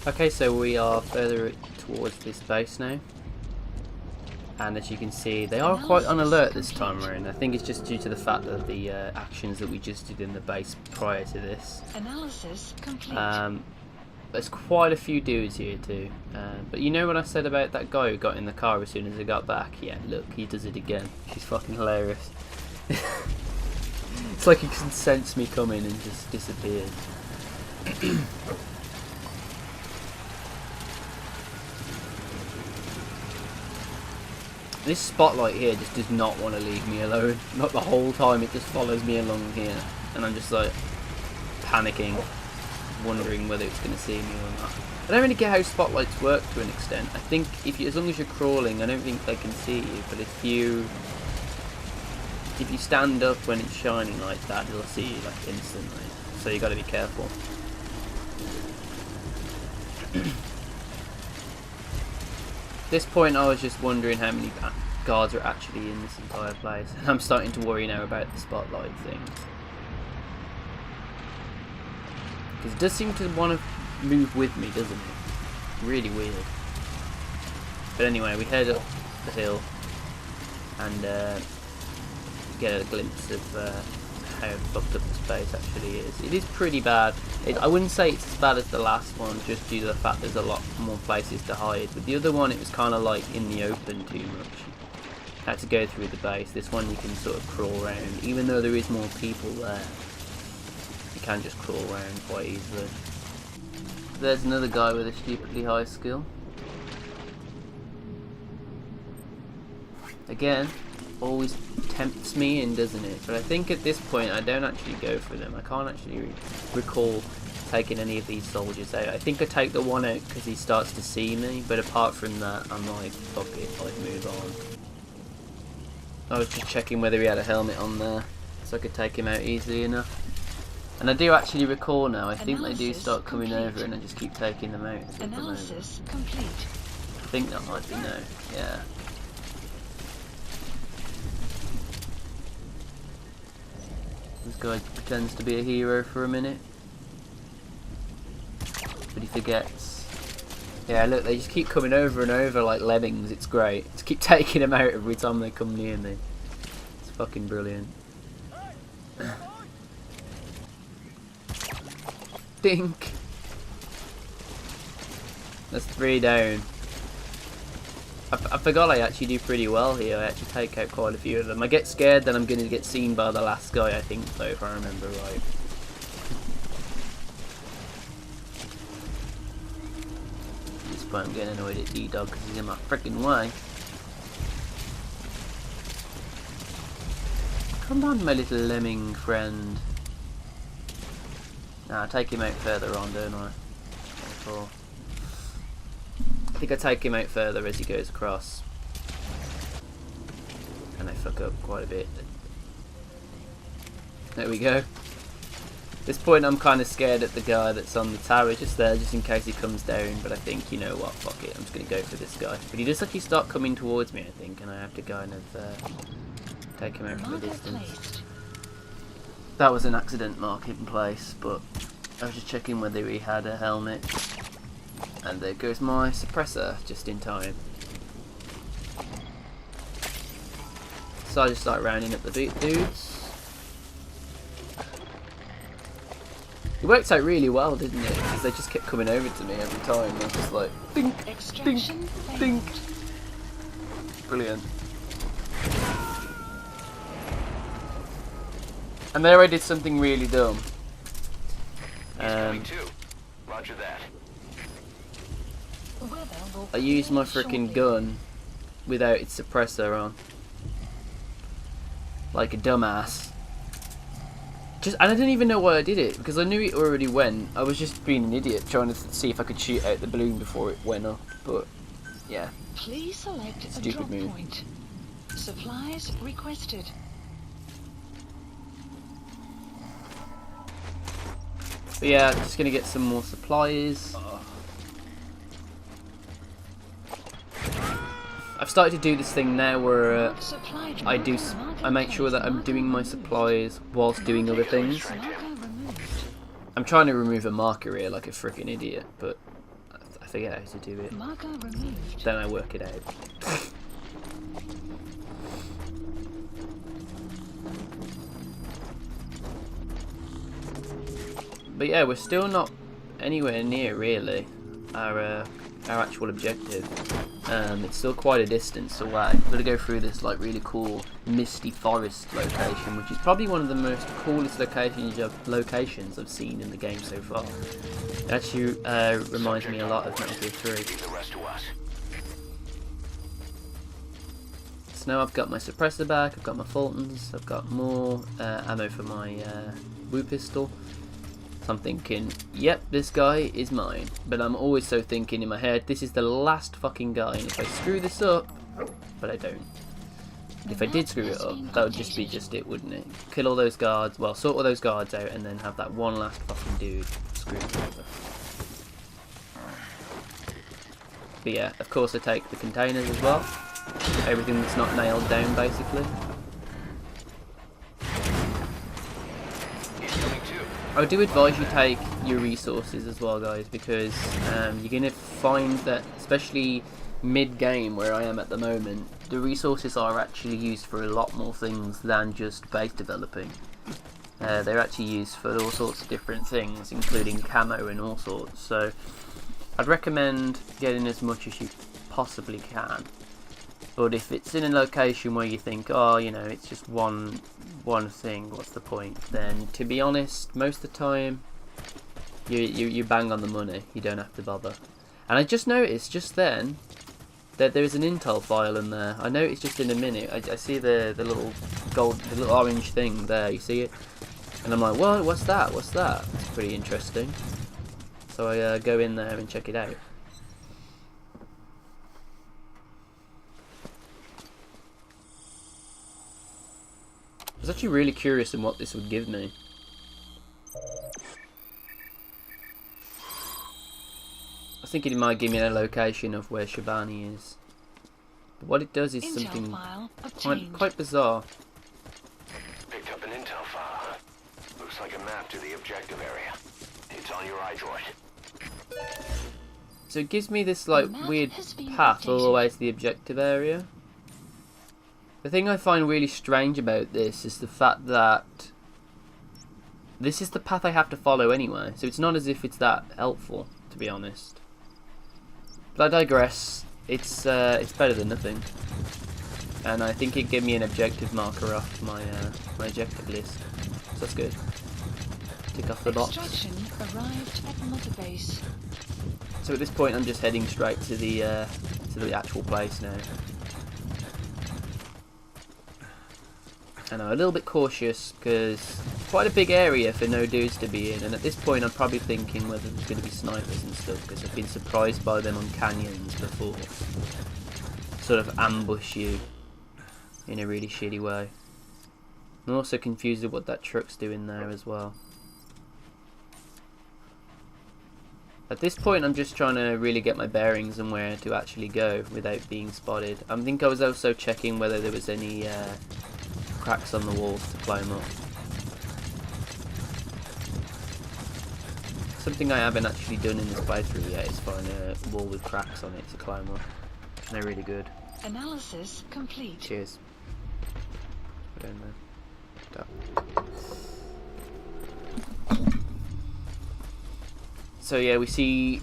Okay, so we are further towards this base now. And as you can see, they are quite on alert this time around. I think it's just due to the fact of the actions that we just did in the base prior to this. Analysis complete. There's quite a few dudes here too. But you know what I said about that guy who got in the car as soon as he got back? Yeah, look, he does it again. He's fucking hilarious. It's like he can sense me coming and just disappears. This spotlight here just does not want to leave me alone. Not the whole time, it just follows me along here. And I'm just like panicking, wondering whether it's going to see me or not. I don't really get how spotlights work to an extent. I think if you, as long as you're crawling, I don't think they can see you. But if you stand up when it's shining like that, they'll see you like instantly. So you got to be careful. At this point I was just wondering how many guards are actually in this entire place, and I'm starting to worry now about the spotlight things, because it does seem to want to move with me, doesn't it? Really weird. But anyway, we head up the hill and get a glimpse of how fucked up this place actually is. It is pretty bad. I wouldn't say it's as bad as the last one, just due to the fact there's a lot more places to hide. With the other one, it was kind of like in the open too much. Had to go through the base. This one you can sort of crawl around, even though there is more people there. You can just crawl around quite easily. There's another guy with a stupidly high skill. Again, always tempts me in, doesn't it? But I think at this point I don't actually go for them. I can't actually recall taking any of these soldiers out. I think I take the one out because he starts to see me, but apart from that I'm like, fuck it, I'd move on. I was just checking whether he had a helmet on there so I could take him out easily enough. And I do actually recall now, I think they do start coming over and I just keep taking them out. Analysis complete. I think that might be no, yeah. This guy pretends to be a hero for a minute, but he forgets. Yeah, look, they just keep coming over and over like lemmings. It's great. Just keep taking them out every time they come near me. It's fucking brilliant. Dink. That's 3 down. I forgot I actually do pretty well here. I actually take out quite a few of them. I get scared that I'm going to get seen by the last guy, I think, though, if I remember right. At this point I'm getting annoyed at D-Dog because he's in my freaking way. Come on, my little lemming friend. Nah, I take him out further on, don't I? Cool. I think I take him out further as he goes across. And I fuck up quite a bit. There we go. At this point I'm kind of scared at the guy that's on the tower just there, just in case he comes down, but I think, you know what, fuck it, I'm just going to go for this guy. But he does actually start coming towards me, I think, and I have to kind of take him out from a distance. That was an accident mark in place, but I was just checking whether he had a helmet. And there goes my suppressor, just in time. So I just start rounding up the dudes. It worked out really well, didn't it? Because they just kept coming over to me every time. I was just like, dink, dink, dink. Brilliant. And there I did something really dumb. Roger that. I used my freaking gun without its suppressor on. Like a dumbass. And I didn't even know why I did it, because I knew it already went. I was just being an idiot, trying to see if I could shoot out the balloon before it went up. But, yeah. Please select Stupid a drop move. point. Supplies requested. But yeah, just gonna get some more supplies. I've started to do this thing now where I make sure that I'm doing my supplies whilst doing other things. I'm trying to remove a marker here like a freaking idiot, but I forget how to do it. Marker removed. Then I work it out. But yeah, we're still not anywhere near really our actual objective. It's still quite a distance away. We've got to go through this like really cool misty forest location, which is probably one of the most coolest locations I've seen in the game so far. It actually reminds me a lot of Metal Gear 3. So now I've got my suppressor back, I've got my Fultons, I've got more ammo for my Woo pistol. So I'm thinking, yep, this guy is mine. But I'm always so thinking in my head, this is the last fucking guy, and if I screw this up, but I don't. If I did screw it up, that would just be it, wouldn't it? Kill all those guards, well, sort all those guards out, and then have that one last fucking dude screwed over. But yeah, of course I take the containers as well. Everything that's not nailed down, basically. I do advise you take your resources as well, guys, because you're going to find that, especially mid-game where I am at the moment, the resources are actually used for a lot more things than just base developing. They're actually used for all sorts of different things, including camo and all sorts. So I'd recommend getting as much as you possibly can. But if it's in a location where you think, oh, you know, it's just one thing, what's the point? Then, to be honest, most of the time, you bang on the money. You don't have to bother. And I just noticed just then that there is an intel file in there. I noticed just in a minute. I see the little the little orange thing there. You see it? And I'm like, what? What's that? What's that? It's pretty interesting. So I go in there and check it out. I was actually really curious in what this would give me. I was thinking it might give me a location of where Shabani is. But what it does is something quite bizarre. Picked up an intel file. Looks like a map to the objective area. It's on your iDroid. So it gives me this like weird path all the way to the objective area. The thing I find really strange about this is the fact that this is the path I have to follow anyway, so it's not as if it's that helpful, to be honest. But I digress. It's better than nothing, and I think it gave me an objective marker off my my objective list, so that's good. Tick off the box. Arrived at Mother Base. So at this point, I'm just heading straight to the actual place now. And I'm a little bit cautious because quite a big area for no dudes to be in, and at this point I'm probably thinking whether there's going to be snipers and stuff, because I've been surprised by them on canyons before. Sort of ambush you in a really shitty way. I'm also confused with what that truck's doing there as well. At this point I'm just trying to really get my bearings and where to actually go without being spotted. I think I was also checking whether there was any cracks on the walls to climb up. Something I haven't actually done in this playthrough yet is find a wall with cracks on it to climb up. They're really good. Analysis complete. Cheers. Put it in there. So yeah, we see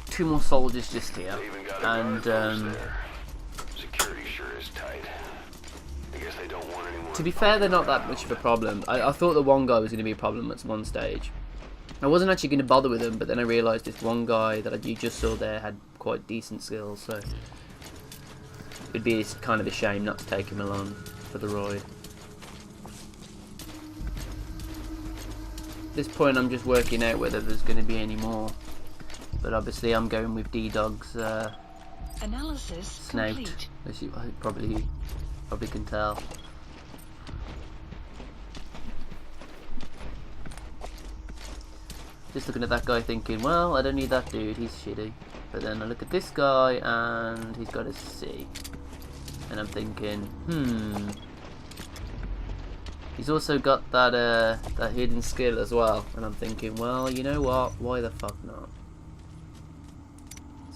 two more soldiers just here, and security sure is tight. I guess they don't want anyone. To be fair, they're not that much of a problem. I thought the one guy was going to be a problem at one stage. I wasn't actually going to bother with him, but then I realised this one guy that you just saw there had quite decent skills, so it'd be kind of a shame not to take him along for the ride. At this point I'm just working out whether there's going to be any more, but obviously I'm going with D-Dog's Analysis snout, complete. as you probably can tell. Just looking at that guy thinking, well, I don't need that dude, he's shitty. But then I look at this guy and he's got a C. And I'm thinking, he's also got that that hidden skill as well. And I'm thinking, well, you know what? Why the fuck not?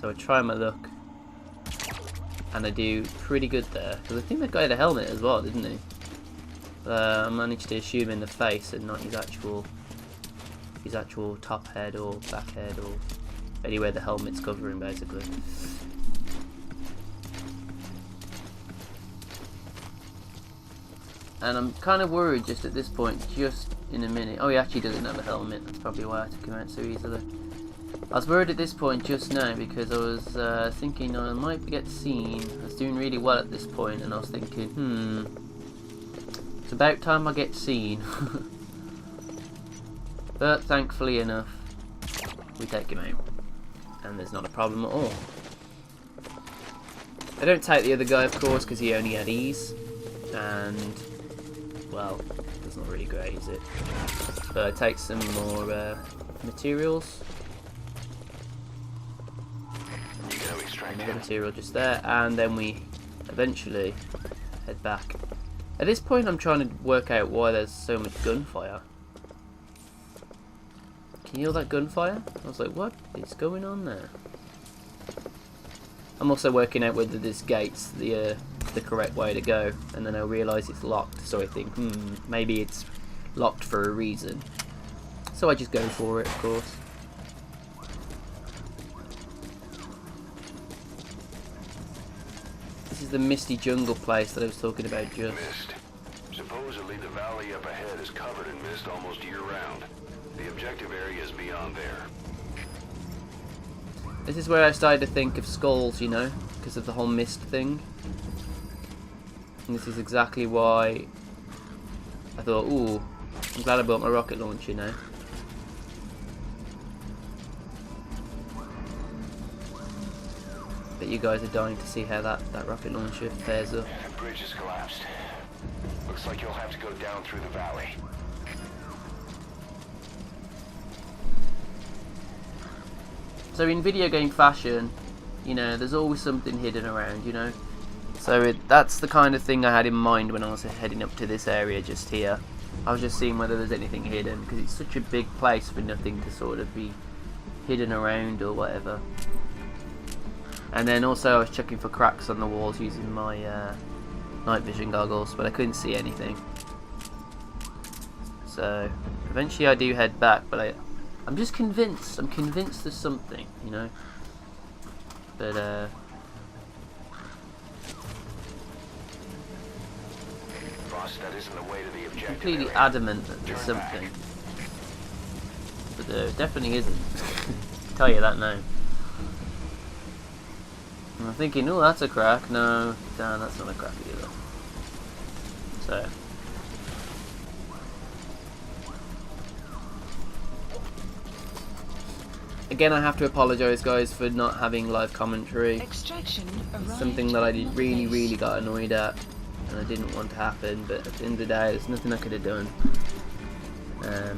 So I try my luck. And I do pretty good there. Because I think that guy had a helmet as well, didn't he? I managed to shoot him in the face and not his actual top head or back head or anywhere the helmet's covering, basically. And I'm kind of worried just at this point, just in a minute. Oh, he actually doesn't have a helmet. That's probably why I took him out so easily. I was worried at this point just now because I was thinking I might get seen. I was doing really well at this point, and I was thinking, it's about time I get seen. But thankfully enough, we take him out. And there's not a problem at all. I don't take the other guy, of course, because he only had ease. And, well, that's not really great, is it? But I take some more materials. Another material just there. And then we eventually head back. At this point, I'm trying to work out why there's so much gunfire. Can you hear that gunfire? I was like, what is going on there? I'm also working out whether this gate's the correct way to go, and then I realise it's locked, so I think, maybe it's locked for a reason. So I just go for it, of course. This is the misty jungle place that I was talking about just. Mist. Supposedly the valley up ahead is covered in mist almost year-round. The objective area is beyond there. This is where I started to think of skulls, you know, because of the whole mist thing. And this is exactly why I thought, ooh, I'm glad I bought my rocket launcher now. But you guys are dying to see how that rocket launcher fares up. The bridge has collapsed. Looks like you'll have to go down through the valley. So in video game fashion, you know, there's always something hidden around, you know. So that's the kind of thing I had in mind when I was heading up to this area just here. I was just seeing whether there's anything hidden, because it's such a big place for nothing to sort of be hidden around or whatever. And then also I was checking for cracks on the walls using my night vision goggles, but I couldn't see anything. So eventually I do head back, but I'm just convinced. I'm convinced there's something, you know. But Boss, that isn't the way to the objective completely area. adamant that there's Turn back. something. But there definitely isn't. I'll tell you that now. And I'm thinking, oh, that's a crack. No, that's not a crack either. So. Again, I have to apologise, guys, for not having live commentary. Extraction It's something that I really got annoyed at, and I didn't want to happen. But at the end of the day, there's nothing I could have done. I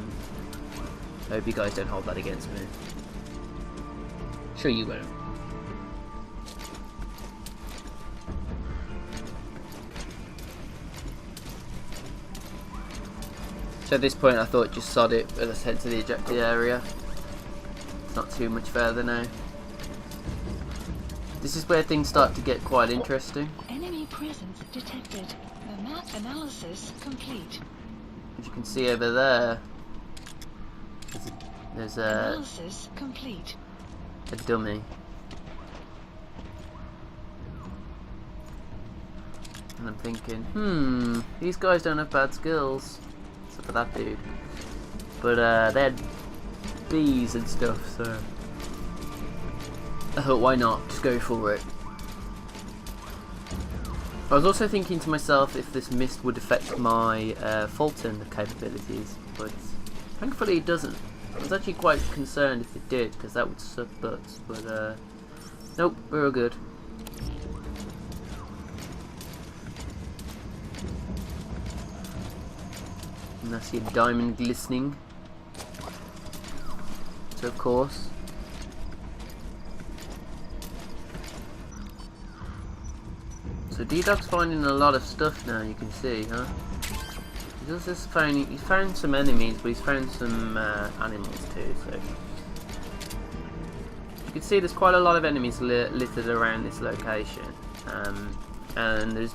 hope you guys don't hold that against me. Sure you won't. So at this point, I thought just sod it. Let's head to the ejected area. Not too much further now. This is where things start to get quite interesting. Enemy presence detected. The map analysis complete. As you can see over there, there's a Analysis complete. dummy. And I'm thinking, these guys don't have bad skills. Except for that dude. But they had bees and stuff, so I thought, why not? Just go for it. I was also thinking to myself if this mist would affect my Fulton capabilities, but thankfully it doesn't. I was actually quite concerned if it did, because that would suck butts, but nope, we're all good. And that's your diamond glistening. So of course. So D-Dog's finding a lot of stuff now, you can see, huh? He's found some enemies, but he's found some animals too, so. you can see there's quite a lot of enemies littered around this location, and there's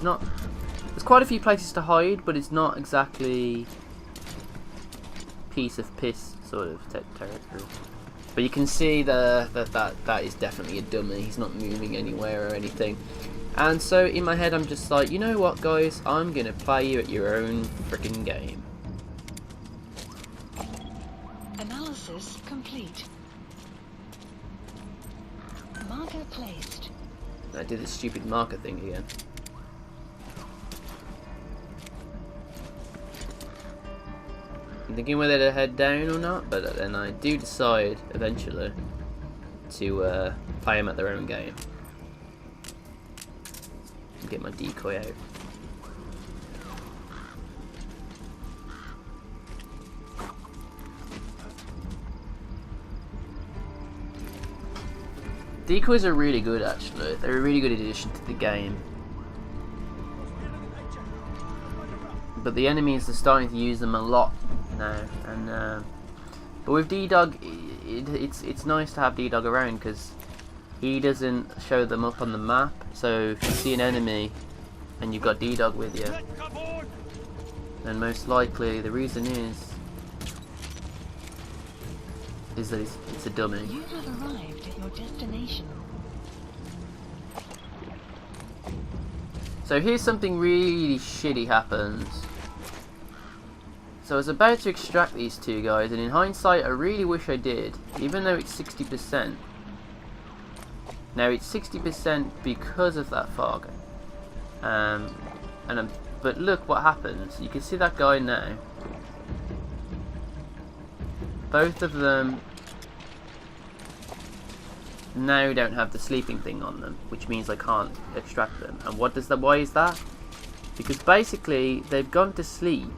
quite a few places to hide, but it's not exactly piece of piss sort of territory. But you can see that is definitely a dummy. He's not moving anywhere or anything. And so in my head I'm just like, you know what guys, I'm gonna play you at your own freaking game. Analysis complete. Marker placed. I did this stupid marker thing again. I'm thinking whether to head down or not, but then I do decide eventually to play them at their own game. Get my decoy out. Decoys are really good actually. They're a really good addition to the game. But the enemies are starting to use them a lot now, and but with D-Dog, it's nice to have D-Dog around because he doesn't show them up on the map. So if you see an enemy and you've got D-Dog with you, then most likely the reason is that it's a dummy. You have arrived at your destination. So here's something really shitty happens. So I was about to extract these two guys, and in hindsight I really wish I did, even though it's 60%. Now it's 60% because of that fog. But look what happens. You can see that guy now. Both of them now don't have the sleeping thing on them, which means I can't extract them. And why is that? Because basically they've gone to sleep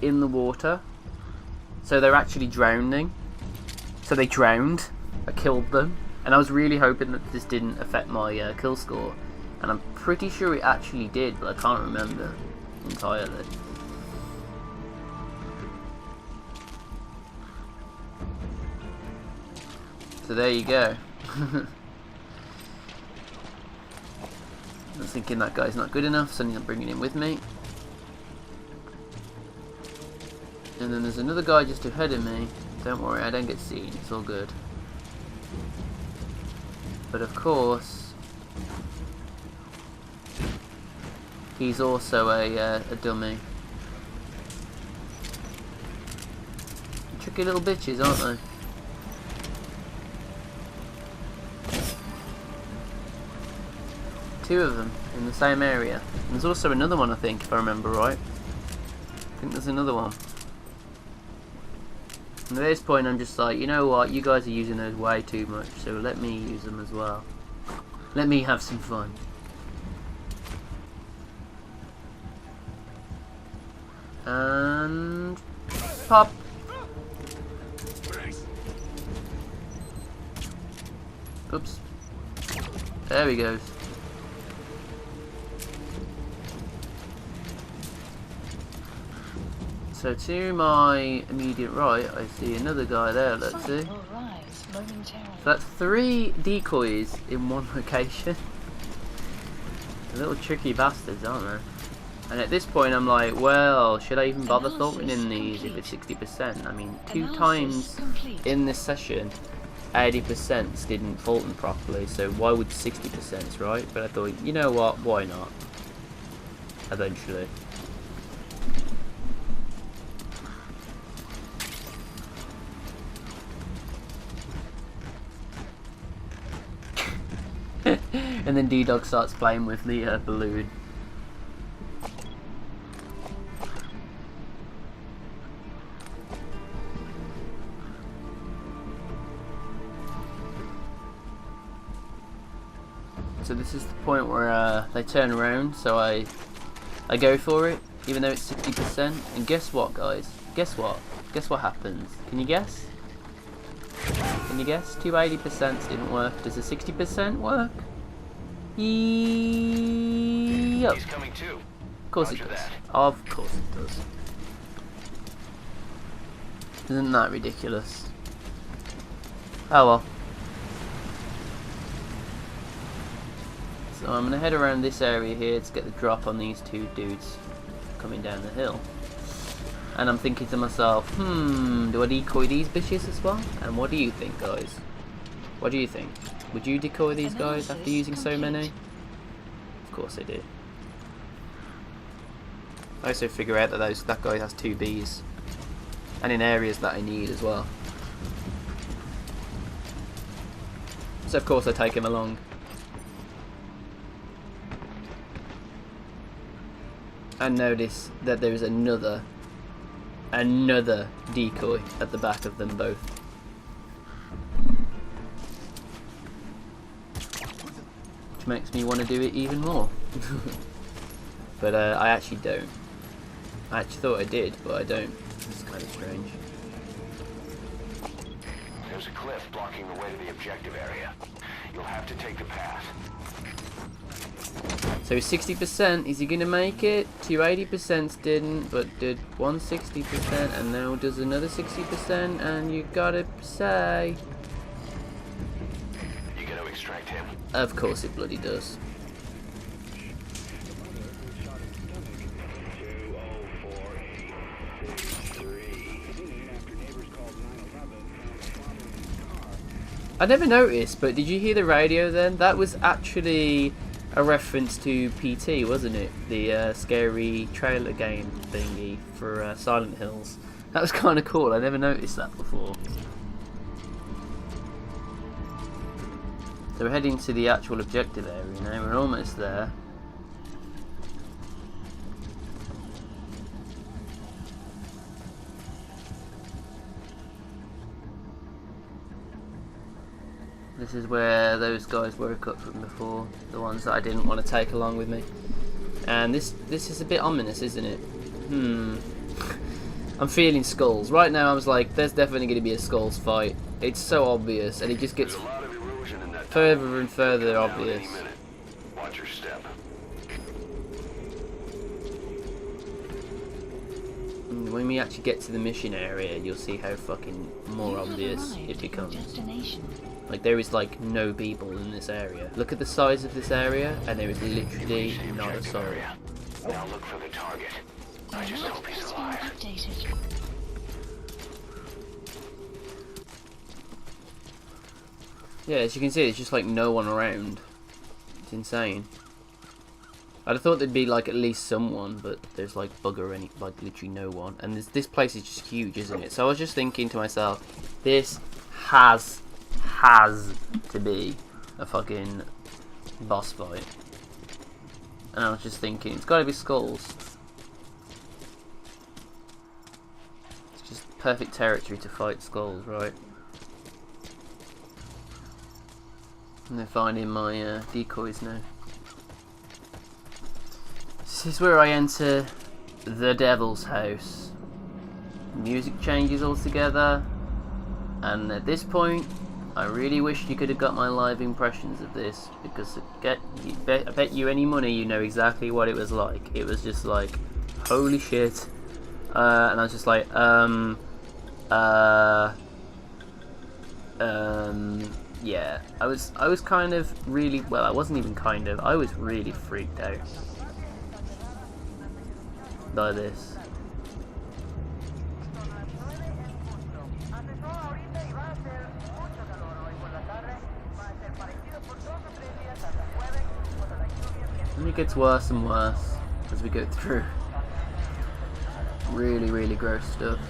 in the water, so they're actually drowning. So they drowned. I killed them, and I was really hoping that this didn't affect my kill score, and I'm pretty sure it actually did, but I can't remember entirely. So there you go. I was thinking that guy's not good enough, so I'm bringing him with me. And then there's another guy just ahead of me. Don't worry, I don't get seen, it's all good. But of course, he's also a dummy. Tricky little bitches, aren't they? Two of them in the same area. And there's also another one, I think, if I remember right. I think there's another one. And at this point I'm just like, you know what, you guys are using those way too much, so let me use them as well. Let me have some fun. And pop. Oops. There he goes. So to my immediate right, I see another guy there, let's see. So that's 3 decoys in one location. Little tricky bastards, aren't they? And at this point I'm like, well, should I even bother throwing in these if it's 60%? I mean, 2 times in this session, 80% didn't Fulton properly, so why would 60%, right? But I thought, you know what, why not? Eventually. And then D-Dog starts playing with the balloon. So this is the point where they turn around, so I go for it, even though it's 60%. And guess what, guys? Guess what? Guess what happens? Can you guess? Can you guess? 2 80% didn't work. Does the 60% work? Yep. He's coming too. Of course it does. Of course it does. Isn't that ridiculous? Oh well. So I'm gonna head around this area here to get the drop on these two dudes coming down the hill. And I'm thinking to myself, do I decoy these bitches as well? And what do you think, guys? What do you think? Would you decoy these guys after using so many? Of course I do. I also figure out that that guy has 2 Bs. And in areas that I need as well. So of course I take him along. And notice that there is another decoy at the back of them both. Which makes me want to do it even more. But I actually don't. I actually thought I did, but I don't. It's kind of strange. There's a cliff blocking the way to the objective area. You'll have to take the path. So 60%, is he going to make it? 2 80% didn't, but did 160%, and now does another 60%, and you gotta say... You gonna extract him? Of course it bloody does. I never noticed, but did you hear the radio then? That was actually a reference to PT, wasn't it? The scary trailer game thingy for Silent Hills. That was kind of cool. I never noticed that before. So we're heading to the actual objective area now. We're almost there. This is where those guys woke up from before, the ones that I didn't want to take along with me. And this is a bit ominous, isn't it? I'm feeling skulls. Right now I was like, there's definitely going to be a skulls fight. It's so obvious, and it just gets further and further obvious. Watch your step. When we actually get to the mission area, you'll see how fucking more obvious it becomes. Like, there is like no people in this area. Look at the size of this area, and there is literally not a soul. Now look for the target. I just hope he's alive. Yeah, as you can see, there's just like no one around. It's insane. I'd have thought there'd be like at least someone, but there's like bugger any, like literally no one. And this place is just huge, isn't it? So I was just thinking to myself, this has to be a fucking boss fight. And I was just thinking, it's got to be skulls. It's just perfect territory to fight skulls, right? And they're finding my decoys now. This is where I enter the devil's house. Music changes altogether, and at this point I really wish you could have got my live impressions of this, because I bet you any money you know exactly what it was like. It was just like, holy shit, and I was just like, yeah, I was kind of really, well, I wasn't even kind of, I was really freaked out by this. And it gets worse and worse as we go through. Really, really gross stuff.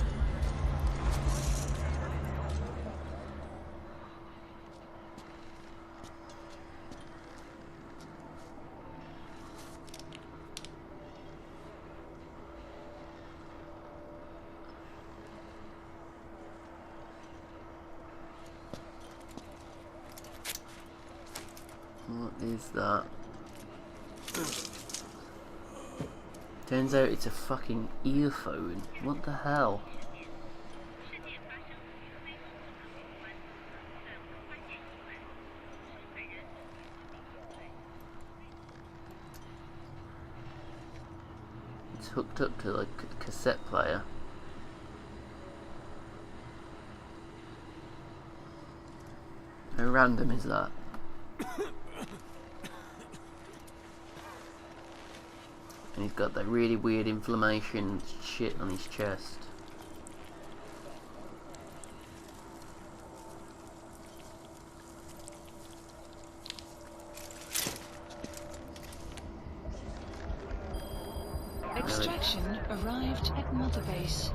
What is that? Turns out it's a fucking earphone. What the hell? It's hooked up to like a cassette player. How random is that? And he's got that really weird inflammation shit on his chest. Extraction arrived at Mother Base.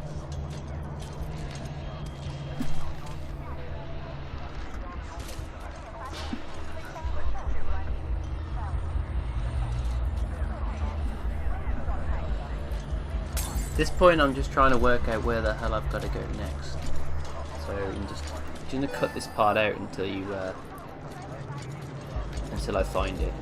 At this point I'm just trying to work out where the hell I've got to go next. So I'm just going to cut this part out until I find it.